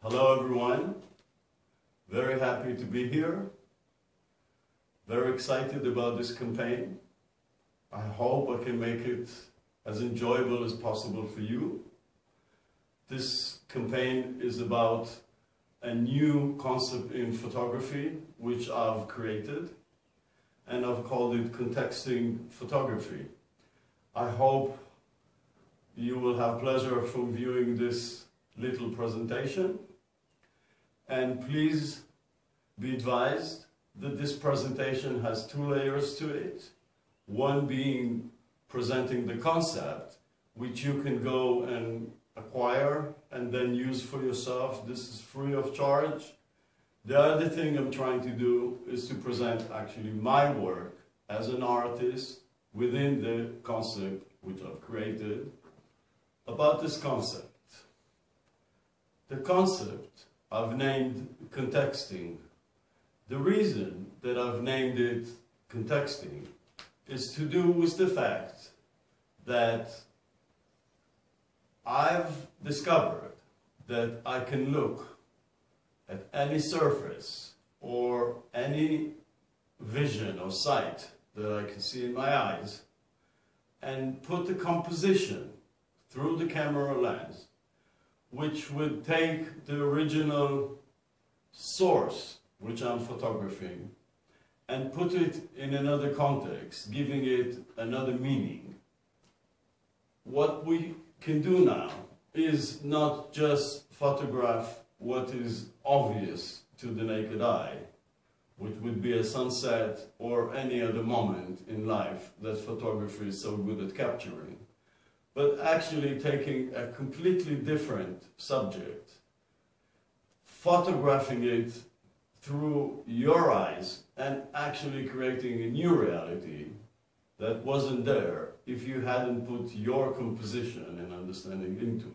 Hello everyone, very happy to be here, very excited about this campaign. I hope I can make it as enjoyable as possible for you. This campaign is about a new concept in photography which I've created, and I've called it contexting photography. I hope you will have pleasure from viewing this little presentation. And please be advised that this presentation has two layers to it. One being presenting the concept, which you can go and acquire and then use for yourself. This is free of charge. The other thing I'm trying to do is to present actually my work as an artist within the concept which I've created about this concept. The concept I've named contexting. The reason that I've named it contexting is to do with the fact that I've discovered that I can look at any surface or any vision or sight that I can see in my eyes and put the composition through the camera lens, which would take the original source, which I'm photographing, and put it in another context, giving it another meaning. What we can do now is not just photograph what is obvious to the naked eye, which would be a sunset or any other moment in life that photography is so good at capturing, but actually taking a completely different subject, photographing it through your eyes and actually creating a new reality that wasn't there if you hadn't put your composition and understanding into it.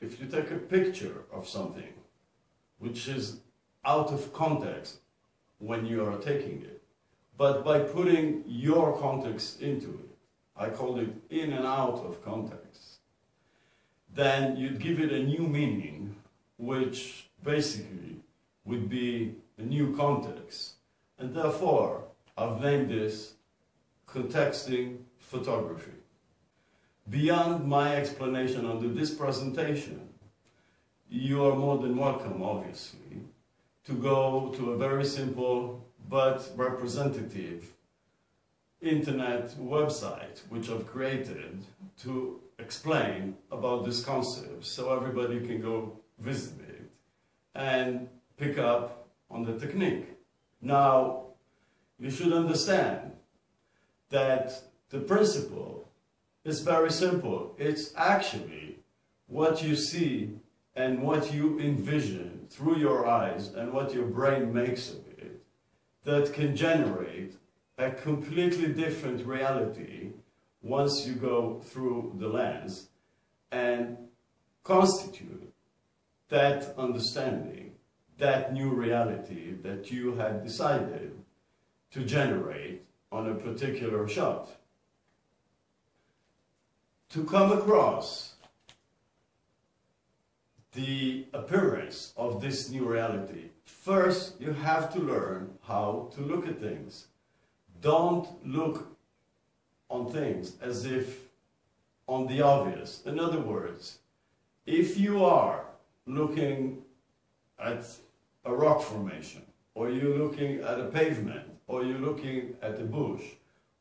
If you take a picture of something which is out of context when you are taking it, but by putting your context into it, I call it in and out of context, then you'd give it a new meaning, which basically would be a new context. And therefore, I've named this contexting photography. Beyond my explanation under this presentation, you are more than welcome, obviously, to go to a very simple but representative internet website which I've created to explain about this concept so everybody can go visit it and pick up on the technique. Now, you should understand that the principle is very simple. It's actually what you see and what you envision through your eyes and what your brain makes of it that can generate a completely different reality once you go through the lens and constitute that understanding, that new reality that you had decided to generate on a particular shot. To come across the appearance of this new reality, first you have to learn how to look at things. Don't look on things as if on the obvious. In other words, if you are looking at a rock formation, or you're looking at a pavement, or you're looking at a bush,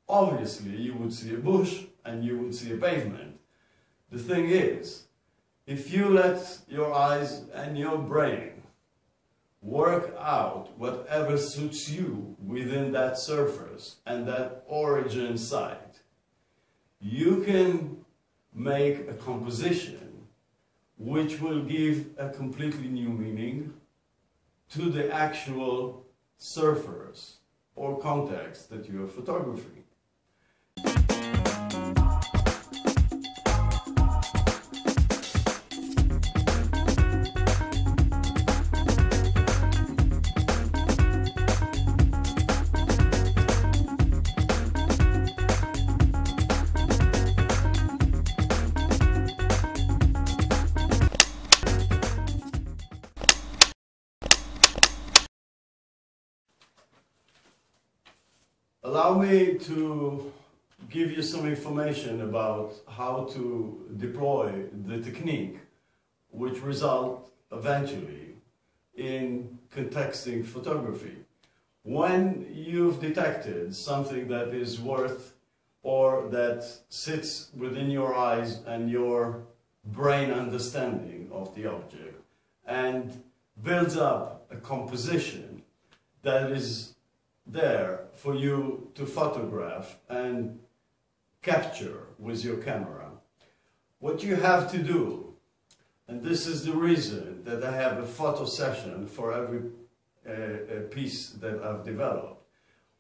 obviously you would see a bush and you would see a pavement. The thing is, if you let your eyes and your brain work out whatever suits you within that surface and that origin site, you can make a composition which will give a completely new meaning to the actual surface or context that you are photographing. allow me to give you some information about how to deploy the technique which result eventually in contexting photography. When you've detected something that is worth or that sits within your eyes and your brain understanding of the object and builds up a composition that is there for you to photograph and capture with your camera, what you have to do, and this is the reason that I have a photo session for every piece that I've developed,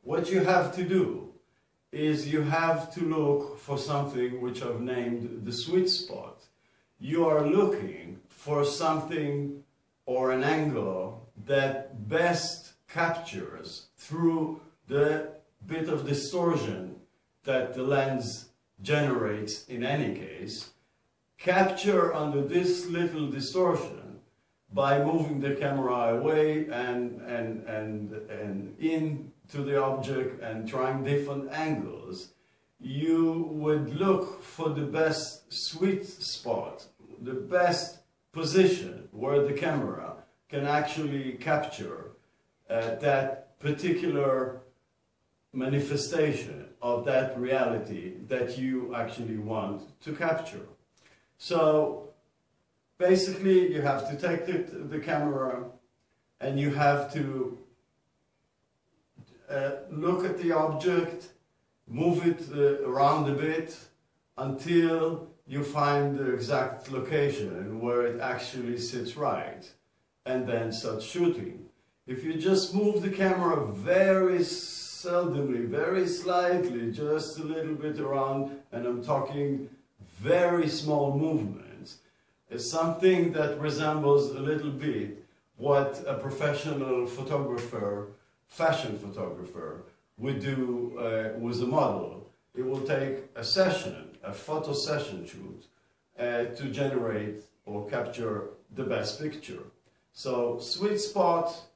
what you have to do is you have to look for something which I've named the sweet spot. You are looking for something or an angle that best captures through the bit of distortion that the lens generates in any case, capture under this little distortion by moving the camera away and into the object and trying different angles. You would look for the best sweet spot, the best position where the camera can actually capture that particular manifestation of that reality that you actually want to capture. So basically you have to take the camera and you have to look at the object, move it around a bit until you find the exact location where it actually sits right, and then start shooting. If you just move the camera very seldomly, very slightly, just a little bit around, and I'm talking very small movements, it's something that resembles a little bit what a professional photographer, fashion photographer, would do with a model. It will take a session, a photo session shoot, to generate or capture the best picture. So sweet spot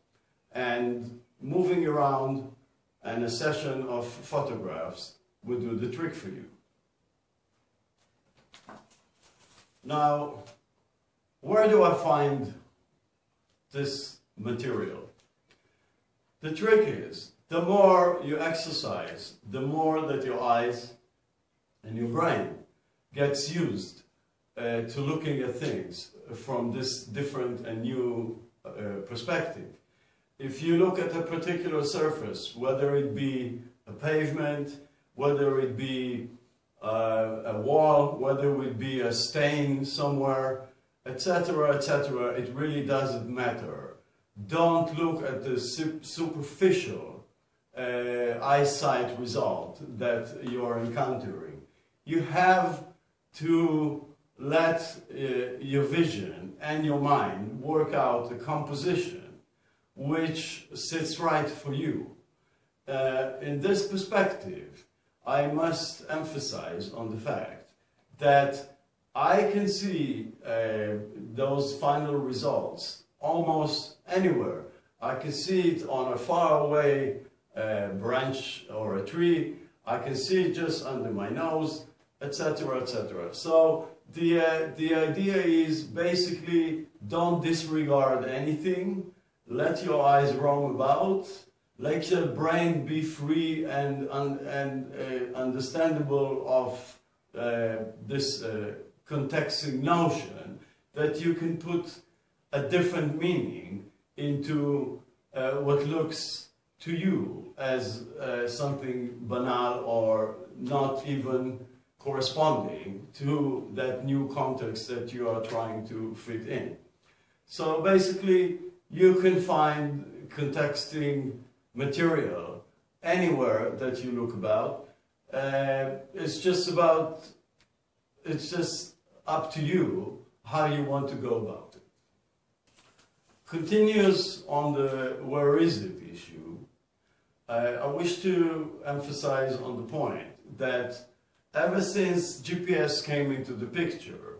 and moving around and a session of photographs will do the trick for you. Now, where do I find this material? The trick is, the more you exercise, the more that your eyes and your brain gets used to looking at things from this different and new perspective. If you look at a particular surface, whether it be a pavement, whether it be a wall, whether it be a stain somewhere, etc., etc., it really doesn't matter. Don't look at the superficial eyesight result that you're encountering. You have to let your vision and your mind work out a composition which sits right for you. In this perspective, I must emphasize on the fact that I can see those final results almost anywhere. I can see it on a far away branch or a tree. I can see it just under my nose, etc., etc. So the idea is basically don't disregard anything. Let your eyes roam about. Let your brain be free and understandable of this contexting notion that you can put a different meaning into what looks to you as something banal or not even corresponding to that new context that you are trying to fit in. So basically, you can find contexting material anywhere that you look about. It's just up to you how you want to go about it. Continues on the where is it issue, I wish to emphasize on the point that ever since GPS came into the picture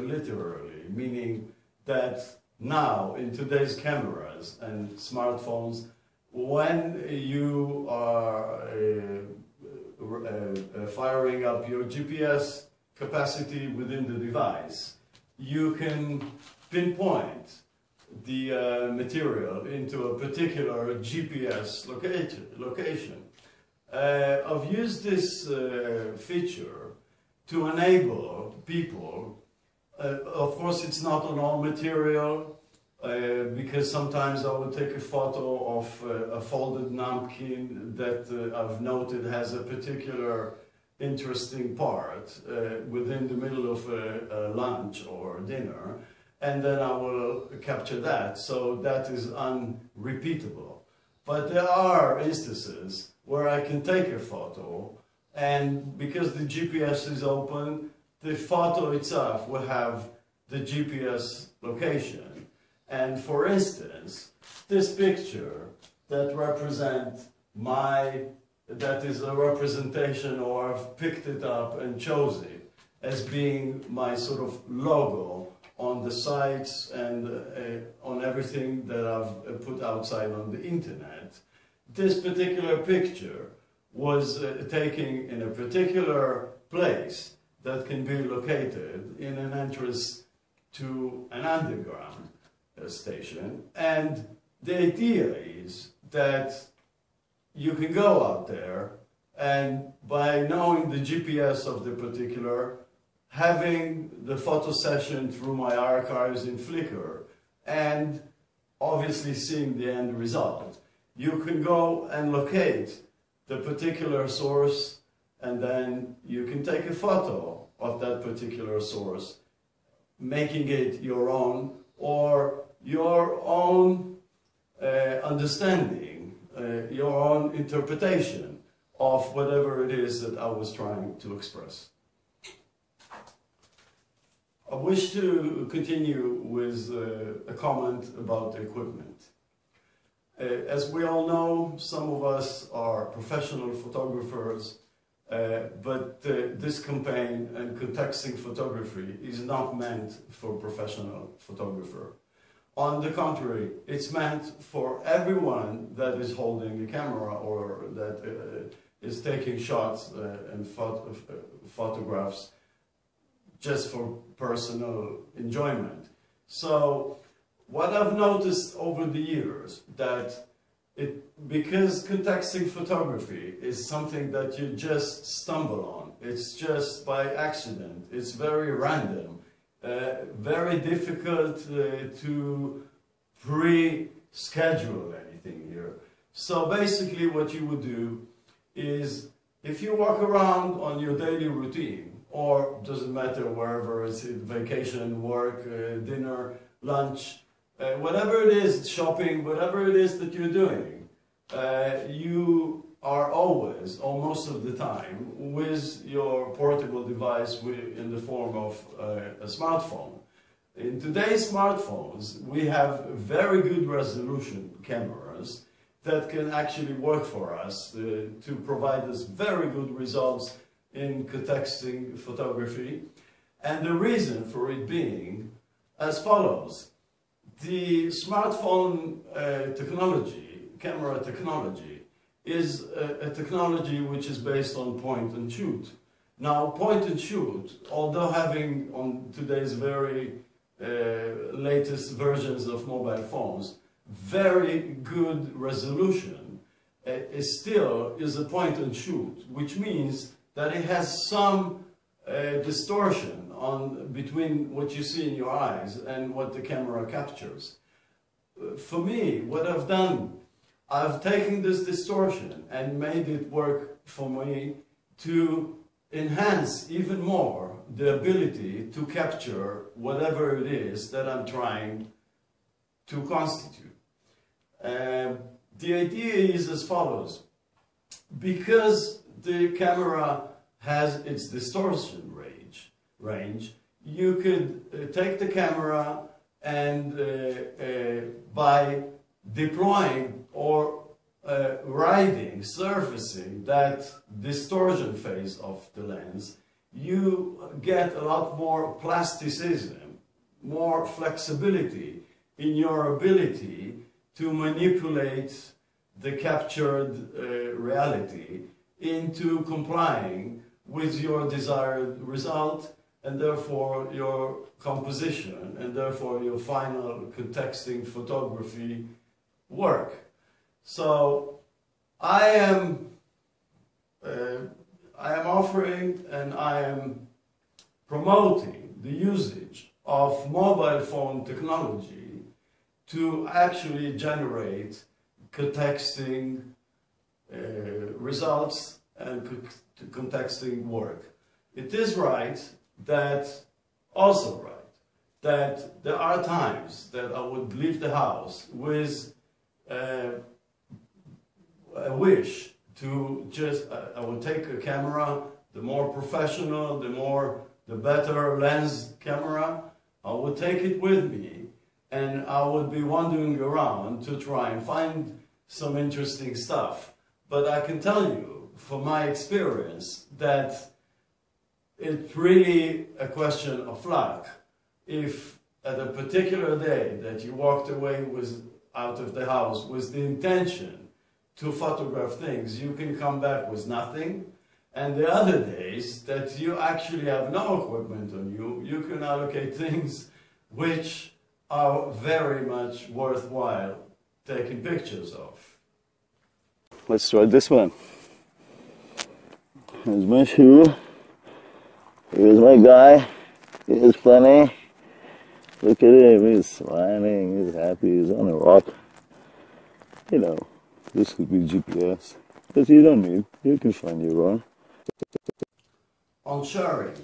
literally, meaning that now in today's cameras and smartphones, when you are firing up your GPS capacity within the device, you can pinpoint the material into a particular GPS location. I've used this feature to enable people, of course it's not on all material, because sometimes I would take a photo of a folded napkin that I've noted has a particular interesting part within the middle of a lunch or dinner, and then I will capture that, so that is unrepeatable. But there are instances where I can take a photo, and because the GPS is open, the photo itself will have the GPS location. And for instance, this picture that represents that is a representation, or I've picked it up and chose it as being my sort of logo on the sites and on everything that I've put outside on the internet. This particular picture was taken in a particular place that can be located in an entrance to an underground station, and the idea is that you can go out there and, by knowing the GPS of the particular, having the photo session through my archives in Flickr, and obviously seeing the end result, you can go and locate the particular source, and then you can take a photo of that particular source, making it your own, or your own understanding, your own interpretation of whatever it is that I was trying to express. I wish to continue with a comment about the equipment. As we all know, some of us are professional photographers, but this campaign and contexting photography is not meant for professional photographer. On the contrary, it's meant for everyone that is holding a camera or that is taking shots and photographs just for personal enjoyment. So what I've noticed over the years, that because contexting photography is something that you just stumble on, it's just by accident, it's very random, very difficult to pre-schedule anything here. So basically what you would do is, if you walk around on your daily routine, or doesn't matter wherever it's vacation, work, dinner, lunch, whatever it is, shopping, whatever it is that you're doing, you are always, or most of the time, with your portable device in the form of a smartphone. In today's smartphones, we have very good resolution cameras that can actually work for us to provide us very good results in contexting photography. And the reason for it being as follows. The smartphone technology, camera technology, is a technology which is based on point and shoot. Now, point and shoot, although having on today's very latest versions of mobile phones very good resolution, is still a point and shoot, which means that it has some distortion between what you see in your eyes and what the camera captures. For me, what I've done, I've taken this distortion and made it work for me to enhance even more the ability to capture whatever it is that I'm trying to constitute. The idea is as follows. Because the camera has its distortion range, you could take the camera and by deploying or surfacing that distortion phase of the lens, you get a lot more plasticism, more flexibility in your ability to manipulate the captured reality into complying with your desired result, and therefore your composition, and therefore your final contexting photography work. So I am offering and I am promoting the usage of mobile phone technology to actually generate contexting results and contexting work. It is right that, also right, that there are times that I would leave the house with a wish to just, I would take a camera, the more professional, the better lens camera, I would take it with me and I would be wandering around to try and find some interesting stuff. But I can tell you, from my experience, that it's really a question of luck. If at a particular day that you walked away out of the house with the intention to photograph things, you can come back with nothing. And the other days that you actually have no equipment on you, you can allocate things which are very much worthwhile taking pictures of. Let's try this one. Here's my shoe. Here's my guy. He's funny. Look at him. He's smiling. He's happy. He's on a rock. You know, this could be GPS. But you don't need. You can find your own. On sharing.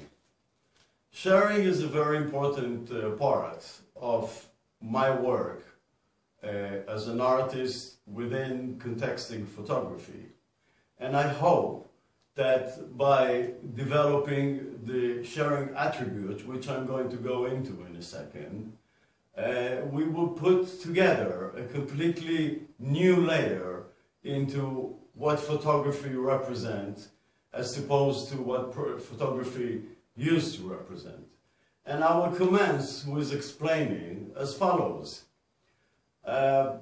Sharing is a very important part of my work as an artist within contexting photography. And I hope that by developing the sharing attribute, which I'm going to go into in a second, we will put together a completely new layer into what photography represents as opposed to what photography used to represent. And I will commence with explaining as follows. I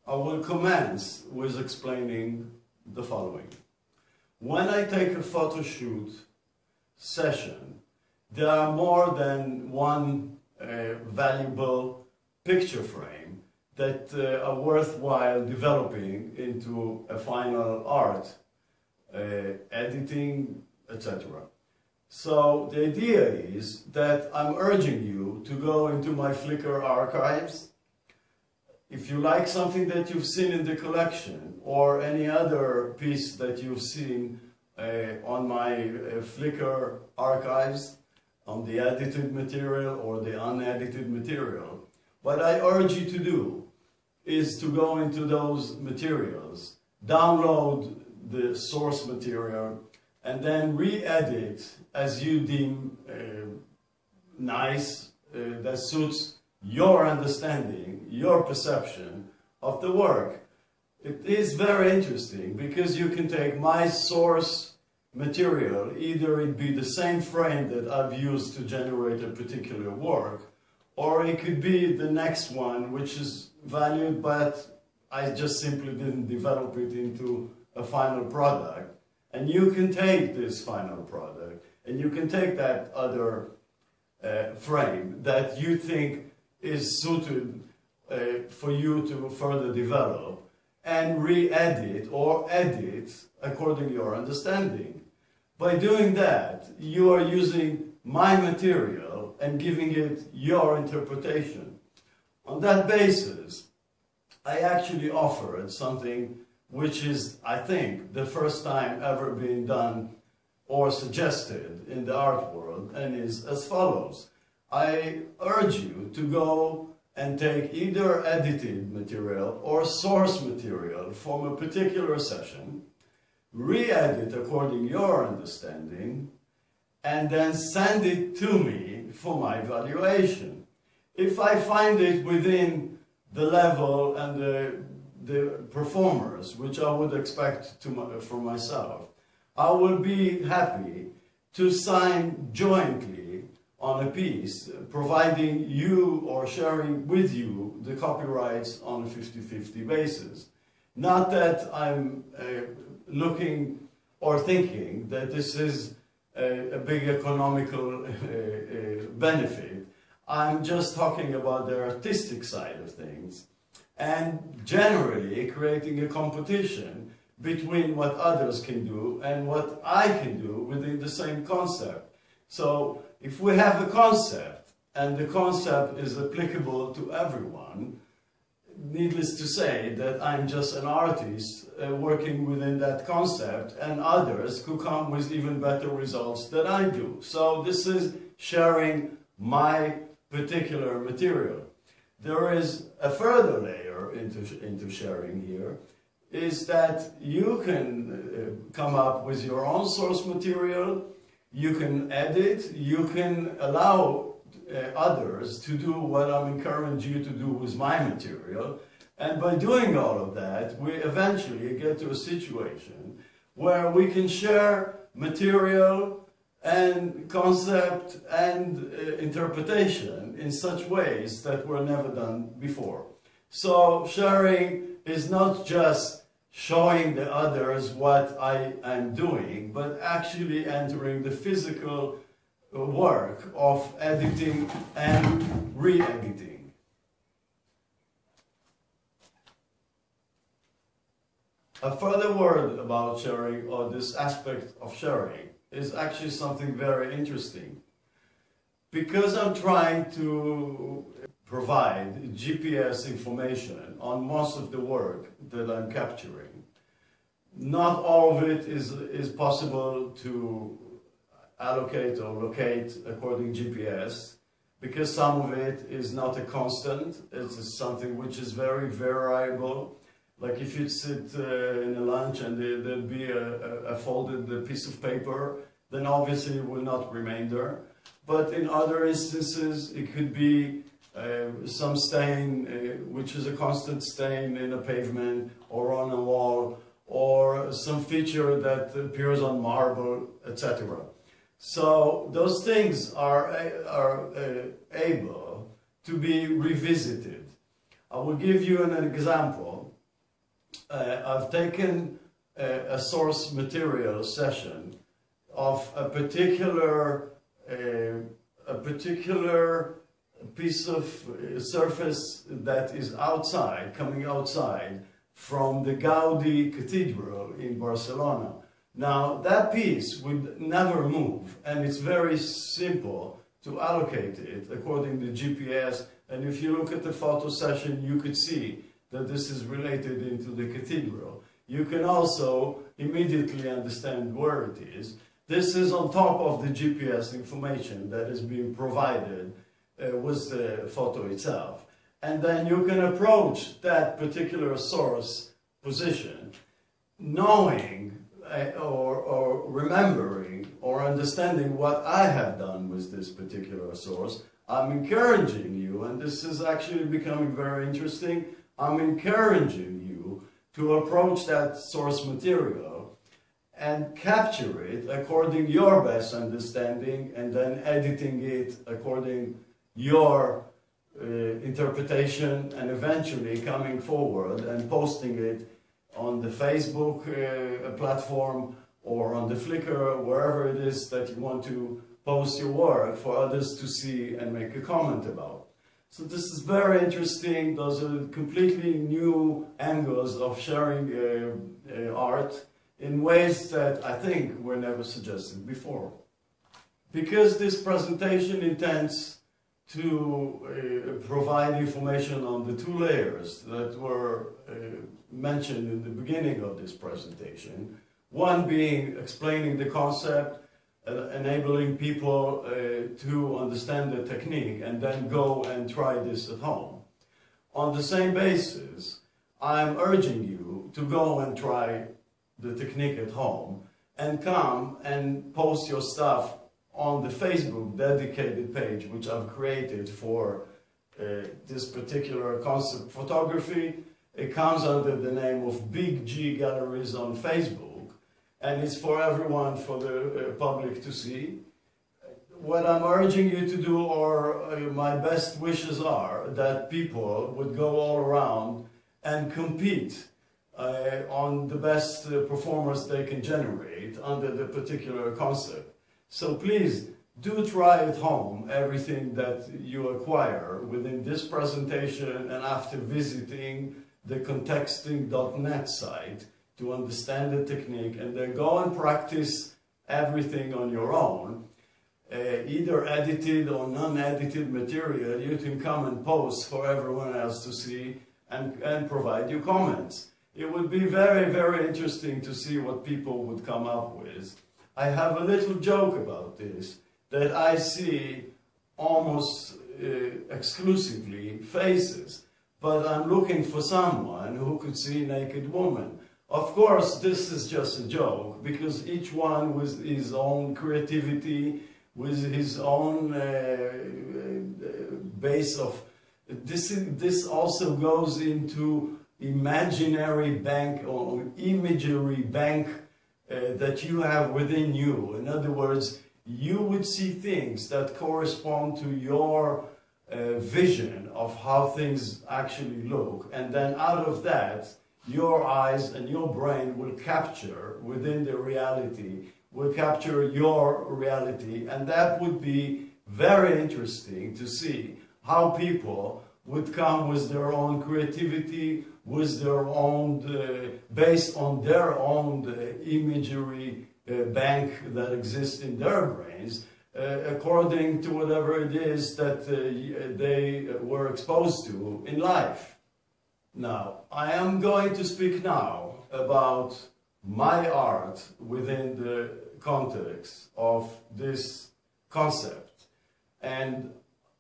will commence with explaining the following. When I take a photo shoot session, there are more than one valuable picture frame that are worthwhile developing into a final art, editing, etc. So the idea is that I'm urging you to go into my Flickr archives. If you like something that you've seen in the collection or any other piece that you've seen on my Flickr archives, on the edited material or the unedited material, what I urge you to do is to go into those materials, download the source material, and then re-edit as you deem nice, that suits your understanding, your perception of the work. It is very interesting because you can take my source material, either it be the same frame that I've used to generate a particular work, or it could be the next one, which is valued, but I just simply didn't develop it into a final product. And you can take this final product, and you can take that other frame that you think is suited for you to further develop, and re-edit or edit according to your understanding. By doing that, you are using my material and giving it your interpretation. On that basis, I actually offered something which is, I think, the first time ever being done or suggested in the art world, and is as follows. I urge you to go and take either edited material or source material from a particular session, re-edit according to your understanding, and then send it to me for my evaluation. If I find it within the level and the performers, which I would expect for myself, I will be happy to sign jointly on a piece, providing you or sharing with you the copyrights on a 50-50 basis. Not that I'm looking or thinking that this is a big economical benefit. I'm just talking about the artistic side of things, and generally creating a competition between what others can do and what I can do within the same concept. So if we have a concept and the concept is applicable to everyone, needless to say that I'm just an artist working within that concept, and others who come with even better results than I do. So this is sharing my particular material. There is a further layer into sharing here, is that you can come up with your own source material, you can edit, you can allow others to do what I'm encouraging you to do with my material. And by doing all of that, we eventually get to a situation where we can share material and concept and interpretation in such ways that were never done before. So sharing is not just showing the others what I am doing, but actually entering the physical work of editing and re-editing. A further word about sharing, or this aspect of sharing, is actually something very interesting. Because I'm trying to provide GPS information on most of the work that I'm capturing, not all of it is possible to allocate or locate according GPS, because some of it is not a constant. It's something which is very variable. Like if you sit in a lunch and there'll be a folded piece of paper, then obviously it will not remain there. But in other instances, it could be some stain, which is a constant stain in a pavement or on a wall, or some feature that appears on marble, etc. So those things are able to be revisited. I will give you an example. I've taken a source material session of a particular piece of surface that is outside, coming outside from the Gaudi Cathedral in Barcelona. Now, that piece would never move, and it's very simple to allocate it according to GPS. And if you look at the photo session, you could see that this is related into the cathedral. You can also immediately understand where it is. This is on top of the GPS information that is being provided with the photo itself. And then you can approach that particular source position knowing or remembering or understanding what I have done with this particular source. I'm encouraging you, and this is actually becoming very interesting, I'm encouraging you to approach that source material and capture it according to your best understanding, and then editing it according your interpretation, and eventually coming forward and posting it on the Facebook platform or on the Flickr, wherever it is that you want to post your work for others to see and make a comment about. So this is very interesting. Those are completely new angles of sharing art in ways that I think were never suggested before. Because this presentation intends to provide information on the two layers that were mentioned in the beginning of this presentation. One being explaining the concept, enabling people to understand the technique and then go and try this at home. On the same basis, I'm urging you to go and try the technique at home and come and post your stuff on the Facebook dedicated page which I've created for this particular concept photography. It comes under the name of Big G Galleries on Facebook, and it's for everyone, for the public to see. what I'm urging you to do, or my best wishes are, that people would go all around and compete on the best performance they can generate under the particular concept. So please, do try at home everything that you acquire within this presentation and after visiting the contexting.net site to understand the technique, and then go and practice everything on your own. Either edited or non-edited material you can come and post for everyone else to see and provide your comments. It would be very, very interesting to see what people would come up with. I have a little joke about this, that I see almost exclusively faces, but I'm looking for someone who could see naked woman. Of course, this is just a joke, because each one with his own creativity, with his own base of... This also goes into imaginary bank or imagery bank that you have within you. In other words, you would see things that correspond to your vision of how things actually look, and then out of that, your eyes and your brain will capture within the reality, will capture your reality, and that would be very interesting to see how people would come with their own creativity, with their own, based on their own imagery bank that exists in their brains, according to whatever it is that they were exposed to in life. Now, I am going to speak now about my art within the context of this concept. And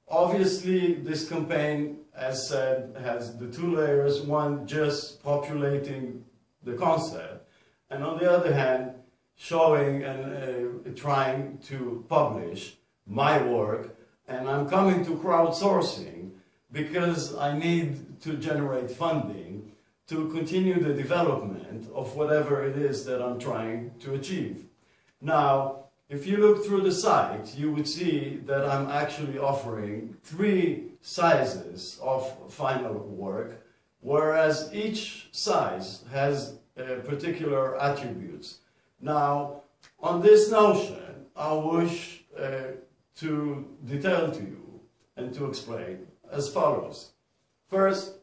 obviously, this campaign, as said, has the two layers, one just populating the concept, and on the other hand, showing and trying to publish my work. And I'm coming to crowdsourcing because I need to generate funding to continue the development of whatever it is that I'm trying to achieve. Now, if you look through the site, you would see that I'm actually offering 3 sizes of final work, whereas each size has particular attributes. Now, on this notion, I wish to detail to you and to explain as follows. First,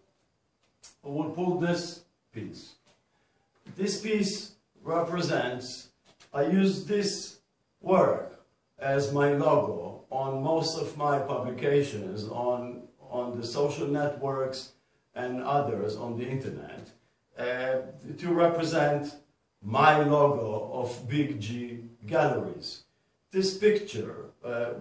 I will pull this piece. This piece represents, I use this work as my logo on most of my publications on the social networks and others on the internet to represent my logo of Big G Galleries. This picture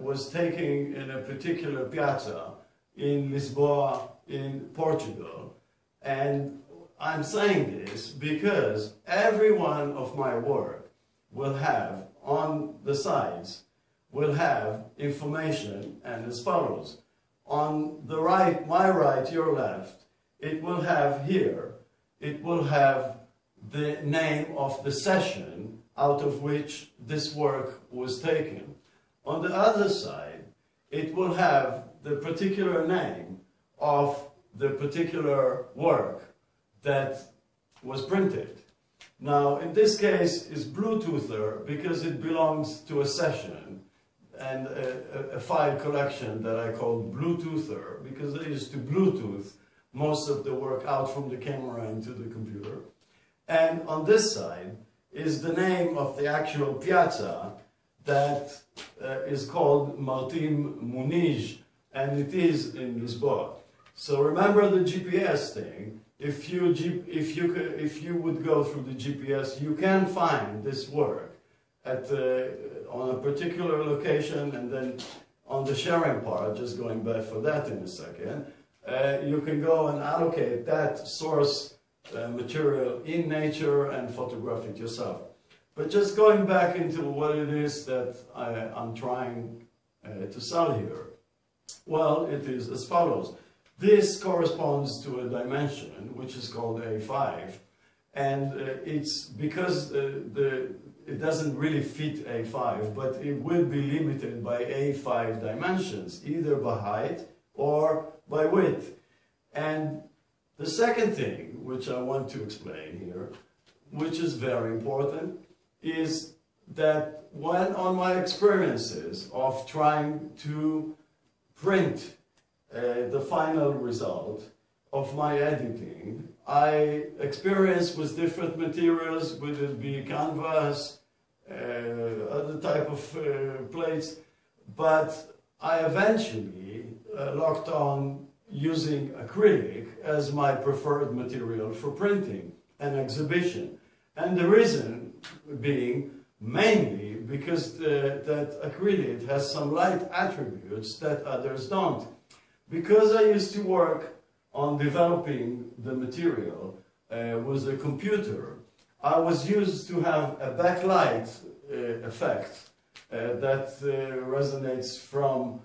was taken in a particular piazza in Lisboa in Portugal, and I'm saying this because every one of my work will have on the sides will have information, and as follows. On the right, my right, your left, it will have here, it will have the name of the session out of which this work was taken. On the other side, it will have the particular name of the particular work that was printed. Now, in this case, it's Bluetoother because it belongs to a session and a file collection that I called Bluetoother because I used to Bluetooth most of the work out from the camera into the computer. And on this side is the name of the actual piazza that is called Martim Muniz, and it is in Lisboa. So remember the GPS thing. If you would go through the GPS, you can find this work at on a particular location, and then on the sharing part, just going back for that in a second, you can go and allocate that source material in nature and photograph it yourself. But just going back into what it is that I'm trying to sell here, well, it is as follows. This corresponds to a dimension which is called A5, and it's because it it doesn't really fit A5, but it will be limited by A5 dimensions, either by height or by width. And the second thing, which I want to explain here, which is very important, is that when on my experiences of trying to print the final result of my editing, I experience with different materials, whether it be canvas, other type of plates, but I eventually locked on using acrylic as my preferred material for printing and exhibition. And the reason being mainly because that acrylic has some light attributes that others don't. Because I used to work on developing the material with a computer, I was used to have a backlight effect that resonates from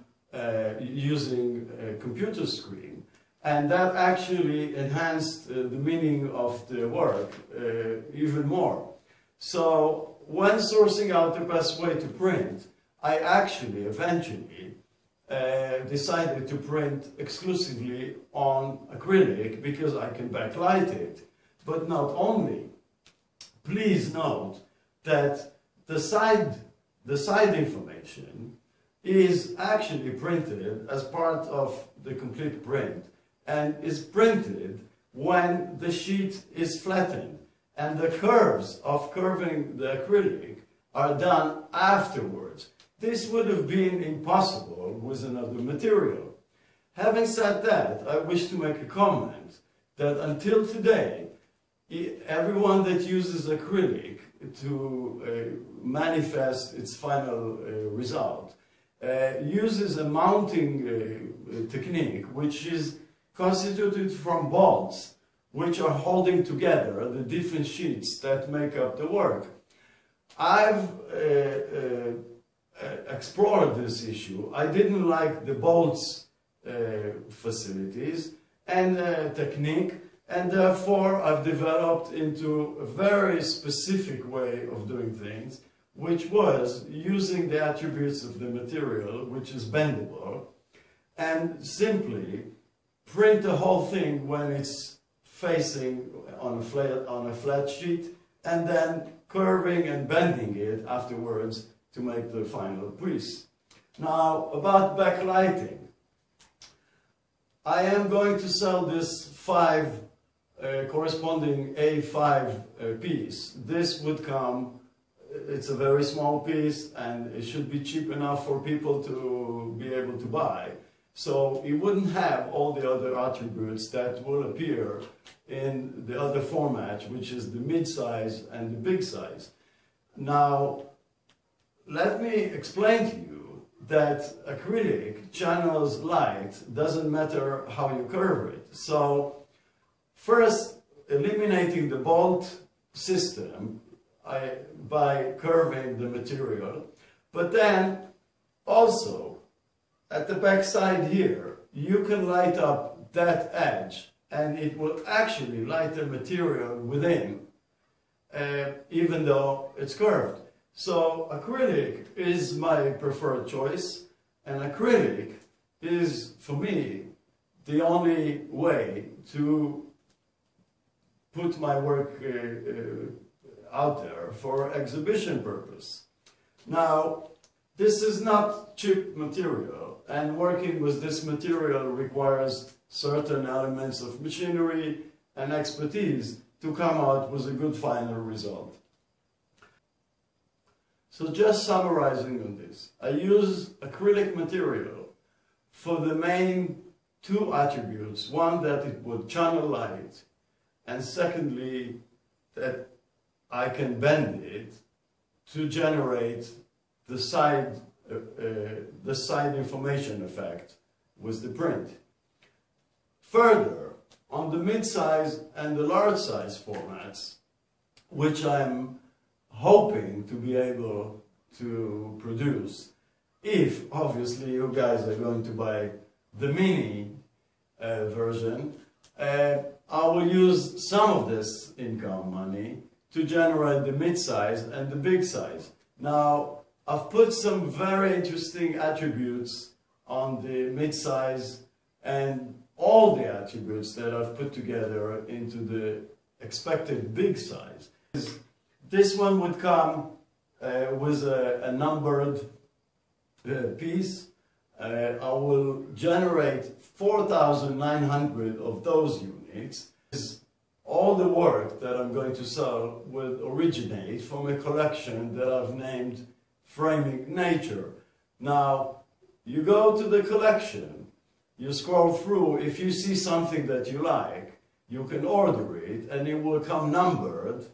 using a computer screen, and that actually enhanced the meaning of the work even more. So when sourcing out the best way to print, I actually eventually decided to print exclusively on acrylic because I can backlight it. But not only, please note that the side information is actually printed as part of the complete print and is printed when the sheet is flattened, and the curves of curving the acrylic are done afterwards. This would have been impossible with another material. Having said that, I wish to make a comment that until today, everyone that uses acrylic to manifest its final result uses a mounting technique which is constituted from bolts which are holding together the different sheets that make up the work. I've explored this issue. I didn't like the bolts facilities and technique, and therefore I've developed into a very specific way of doing things, which was using the attributes of the material, which is bendable, and simply print the whole thing when it's facing on a flat sheet, and then curving and bending it afterwards to make the final piece. Now, about backlighting. I am going to sell this corresponding A5 piece. This would come, it's a very small piece, and it should be cheap enough for people to be able to buy. So it wouldn't have all the other attributes that will appear in the other format, which is the mid-size and the big size. Now, let me explain to you that acrylic channels light, doesn't matter how you curve it. So, first, eliminating the bolt system by curving the material, but then also, at the back side here, you can light up that edge, and it will actually light the material within, even though it's curved. So acrylic is my preferred choice, and acrylic is, for me, the only way to put my work out there for exhibition purpose. Now, this is not cheap material, and working with this material requires certain elements of machinery and expertise to come out with a good final result. So just summarizing on this, I use acrylic material for the main two attributes. One, that it would channel light, and secondly, that I can bend it to generate the side information effect with the print. Further, on the mid-size and the large size formats, which I'm hoping to be able to produce, if obviously you guys are going to buy the mini version, I will use some of this income money to generate the mid-size and the big size. Now, I've put some very interesting attributes on the mid-size and all the attributes that I've put together into the expected big size. This one would come with a numbered piece. I will generate 4,900 of those units. All the work that I'm going to sell will originate from a collection that I've named Framing Nature. Now, you go to the collection, you scroll through, if you see something that you like, you can order it and it will come numbered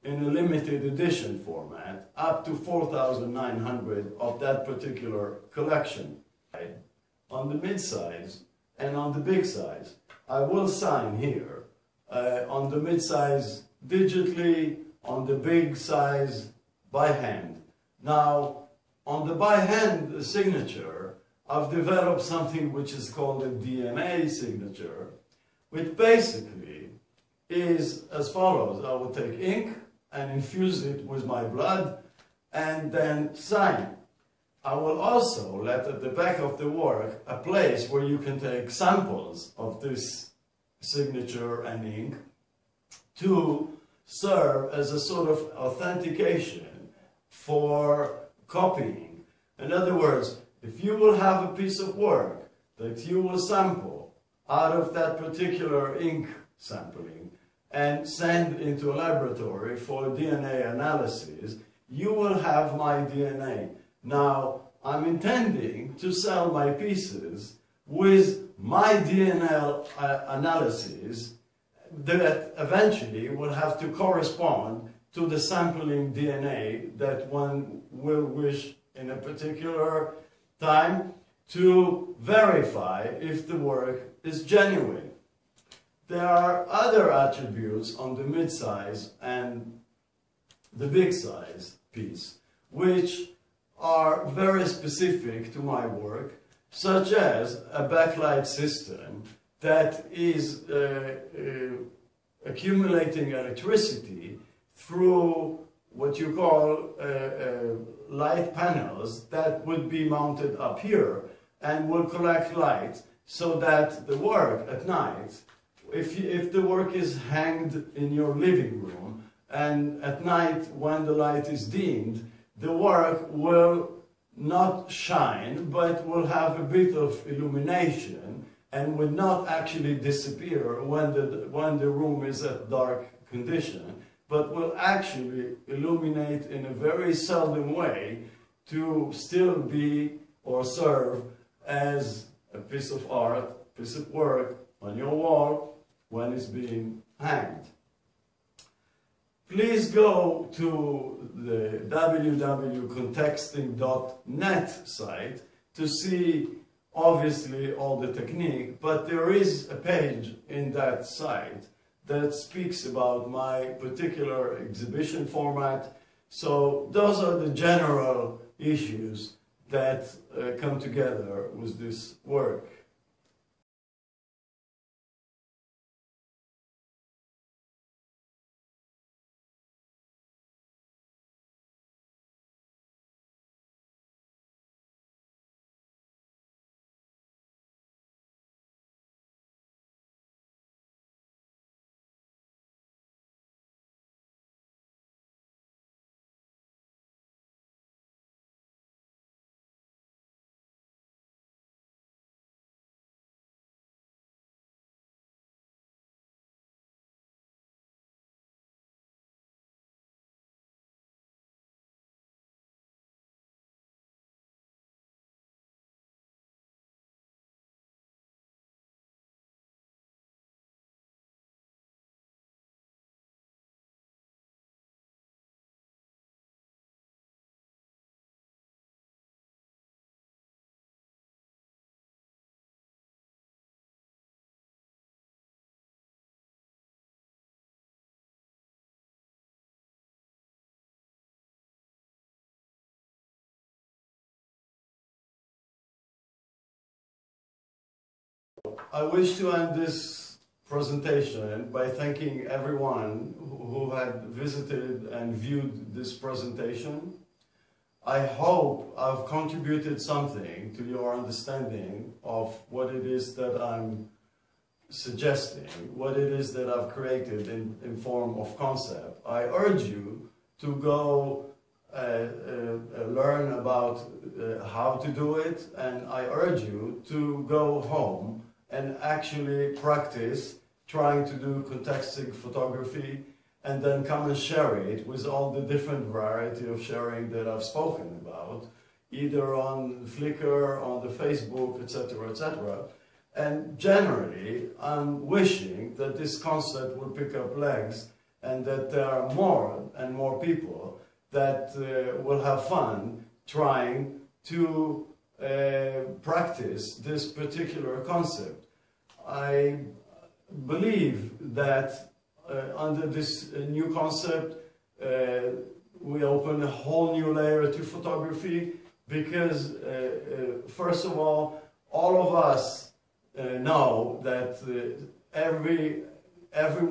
in a limited edition format, up to 4,900 of that particular collection. On the mid-size and on the big size, I will sign here. On the mid-size digitally, on the big size by hand. Now, on the by hand signature, I've developed something which is called a DNA signature, which basically is as follows. I will take ink and infuse it with my blood and then sign. I will also let at the back of the work a place where you can take samples of this signature and ink to serve as a sort of authentication for copying. In other words, if you will have a piece of work that you will sample out of that particular ink sampling and send into a laboratory for DNA analysis, you will have my DNA. Now, I'm intending to sell my pieces with my DNA analysis that eventually will have to correspond to the sampling DNA that one will wish in a particular time to verify if the work is genuine. There are other attributes on the mid-size and the big size piece which are very specific to my work, such as a backlight system that is accumulating electricity through what you call light panels that would be mounted up here and will collect light so that the work at night, if the work is hanged in your living room and at night when the light is dimmed, the work will not shine, but will have a bit of illumination and will not actually disappear when the room is at dark condition, but will actually illuminate in a very seldom way to still be or serve as a piece of art, piece of work on your wall when it's being hanged. Please go to the www.contexting.net site to see obviously all the technique, but there is a page in that site that speaks about my particular exhibition format. So those are the general issues that come together with this work. I wish to end this presentation by thanking everyone who had visited and viewed this presentation. I hope I've contributed something to your understanding of what it is that I'm suggesting, what it is that I've created in form of concept. I urge you to go learn about how to do it, and I urge you to go home and actually practice trying to do contexting photography, and then come and share it with all the different variety of sharing that I've spoken about, either on Flickr, on the Facebook, etc., etc. And generally, I'm wishing that this concept will pick up legs, and that there are more and more people that will have fun trying to practice this particular concept. I believe that under this new concept, we open a whole new layer to photography, because first of all of us know that every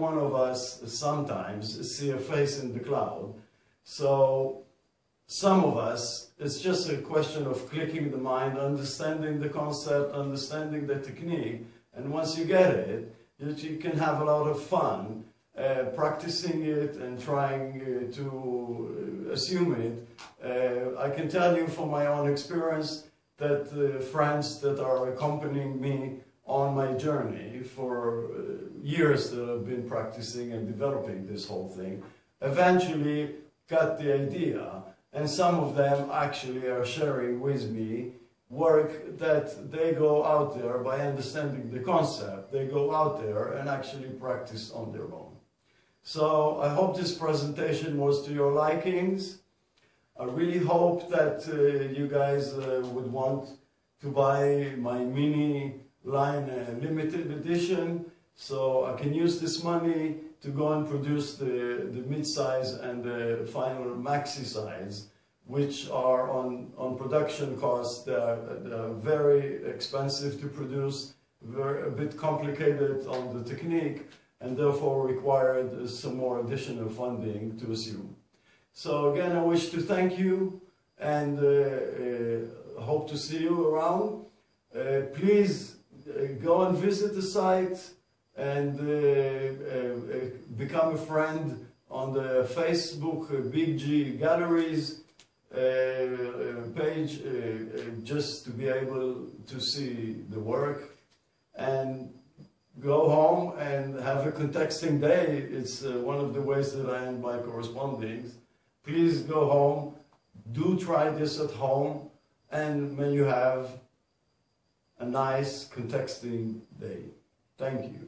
one of us sometimes see a face in the cloud. So some of us, it's just a question of clicking the mind, understanding the concept, understanding the technique, and once you get it, you can have a lot of fun practicing it and trying to assume it. I can tell you from my own experience that friends that are accompanying me on my journey for years that I've been practicing and developing this whole thing, eventually got the idea, and some of them actually are sharing with me work that they go out there by understanding the concept. They go out there and actually practice on their own. So I hope this presentation was to your likings. I really hope that you guys would want to buy my mini line limited edition, so I can use this money to go and produce the mid-size and the final maxi size, which are on production costs. They're very expensive to produce, a bit complicated on the technique, and therefore required some more additional funding to assume. So again, I wish to thank you, and hope to see you around. Please go and visit the site and become a friend on the Facebook Big G Galleries page, just to be able to see the work, and go home and have a contexting day. It's one of the ways that I end my correspondings. Please go home, do try this at home, and may you have a nice contexting day. Thank you.